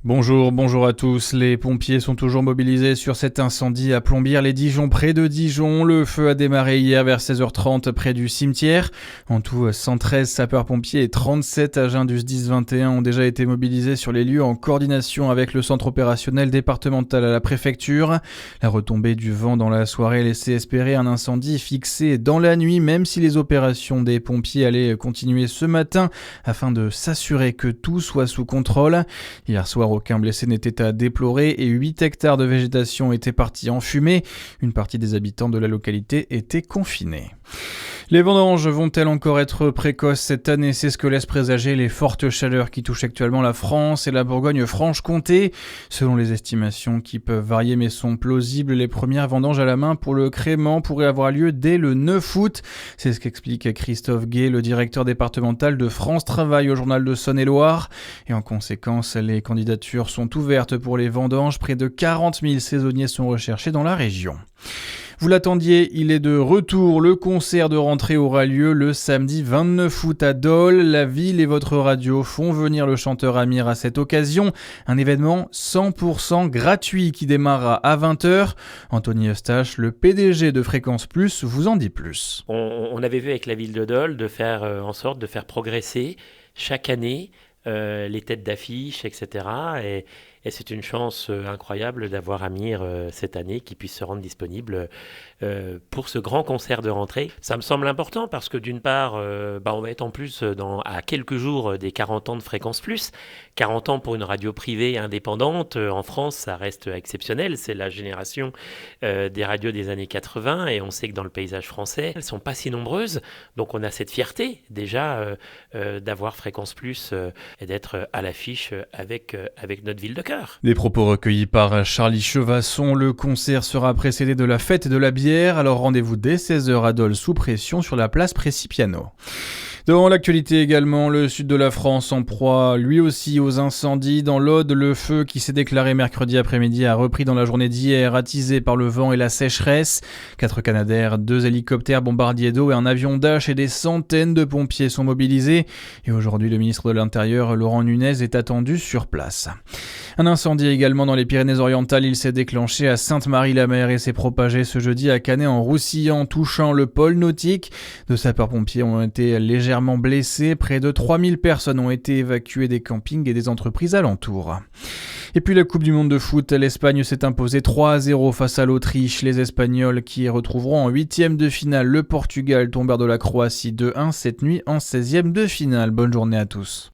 Bonjour à tous. Les pompiers sont toujours mobilisés sur cet incendie à Plombières-les-Dijon, près de Dijon. Le feu a démarré hier vers 16h30 près du cimetière. En tout, 113 sapeurs-pompiers et 37 agents du SDIS 21 ont déjà été mobilisés sur les lieux en coordination avec le centre opérationnel départemental à la préfecture. La retombée du vent dans la soirée laissait espérer un incendie fixé dans la nuit, même si les opérations des pompiers allaient continuer ce matin afin de s'assurer que tout soit sous contrôle. Hier soir, aucun blessé n'était à déplorer et 8 hectares de végétation étaient partis en fumée. Une partie des habitants de la localité étaient confinés. Les vendanges vont-elles encore être précoces cette année? C'est ce que laissent présager les fortes chaleurs qui touchent actuellement la France et la Bourgogne-Franche-Comté. Selon les estimations qui peuvent varier mais sont plausibles, les premières vendanges à la main pour le crément pourraient avoir lieu dès le 9 août. C'est ce qu'explique Christophe Gay, le directeur départemental de France Travail au journal de Saône-et-Loire. Et en conséquence, les candidatures sont ouvertes pour les vendanges. Près de 40 000 saisonniers sont recherchés dans la région. Vous l'attendiez, il est de retour. Le concert de rentrée aura lieu le samedi 29 août à Dole. La ville et votre radio font venir le chanteur Amir à cette occasion. Un événement 100% gratuit qui démarrera à 20h. Anthony Eustache, le PDG de Fréquence Plus, vous en dit plus. On avait vu avec la ville de Dole de faire en sorte de faire progresser chaque année les têtes d'affiche, etc. Et c'est une chance incroyable d'avoir Amir cette année qui puisse se rendre disponible pour ce grand concert de rentrée. Ça me semble important parce que d'une part, on va être en plus à quelques jours des 40 ans de Fréquence Plus. 40 ans pour une radio privée indépendante, en France, ça reste exceptionnel. C'est la génération des radios des années 80 et on sait que dans le paysage français, elles ne sont pas si nombreuses. Donc on a cette fierté déjà d'avoir Fréquence Plus et d'être à l'affiche avec notre ville de cœur. Des propos recueillis par Charlie Chevasson. Le concert sera précédé de la fête de la bière. Alors rendez-vous dès 16h à Dole sous pression sur la place Précipiano. Dans l'actualité également, le sud de la France en proie lui aussi aux incendies. Dans l'Aude, le feu qui s'est déclaré mercredi après-midi a repris dans la journée d'hier, attisé par le vent et la sécheresse. 4 Canadair, 2 hélicoptères bombardiers d'eau et un avion Dash et des centaines de pompiers sont mobilisés. Et aujourd'hui, le ministre de l'Intérieur, Laurent Nunez, est attendu sur place. Un incendie également dans les Pyrénées-Orientales. Il s'est déclenché à Sainte-Marie-la-Mer et s'est propagé ce jeudi à Canet-en-Roussillon, touchant le pôle nautique. 2 sapeurs-pompiers ont été légèrement blessés. Près de 3000 personnes ont été évacuées des campings et des entreprises alentours. Et puis la Coupe du Monde de foot, l'Espagne s'est imposée 3-0 face à l'Autriche. Les Espagnols qui retrouveront en 8e de finale le Portugal tombèrent de la Croatie 2-1 cette nuit en 16e de finale. Bonne journée à tous.